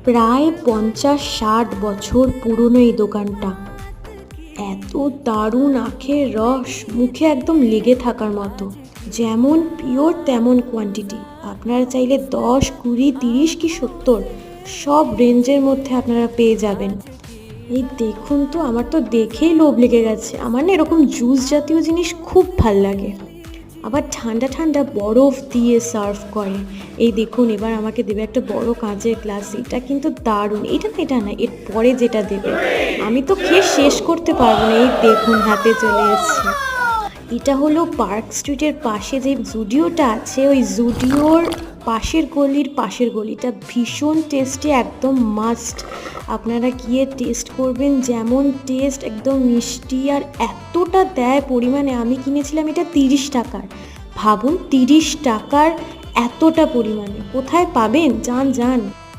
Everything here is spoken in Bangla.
প্রায় ৫০-৬০ বছর পুরনো এই দোকানটা। এত দারুণ আখের রস, মুখে একদম লেগে থাকার মতো। যেমন পিওর তেমন কোয়ান্টিটি। আপনারা চাইলে ১০, ২০, ৩০ কি ৭০ সব রেঞ্জের মধ্যে আপনারা পেয়ে যাবেন। এই দেখুন তো, আমার তো দেখেই লোভ লেগে গেছে। আমার না এরকম জুস জাতীয় জিনিস খুব ভাল লাগে। আবার ঠান্ডা ঠান্ডা বরফ দিয়ে সার্ভ করে। এই দেখুন, এবার আমাকে দেবে একটা বড় কাঁচের গ্লাস। এটা কিন্তু দারুণ। এটা না, এর পরে যেটা দেবে আমি তো খেয়ে শেষ করতে পারবো না। এই দেখুন, হাতে চলে এসছে। এটা হলো পার্ক স্ট্রিটের পাশে যে জুডিওটা আছে, ওই জুডিওর পাশের গলিটা ভীষণ টেস্টি, একদম মাস্ট। আপনারা গিয়ে টেস্ট করবেন। যেমন টেস্ট, একদম মিষ্টি, আর এতটা দেয় পরিমাণে। আমি কিনেছিলাম এটা ৩০ টাকার। ভাবুন, ৩০ টাকার এতটা পরিমাণে কোথায় পাবেন? যান যান।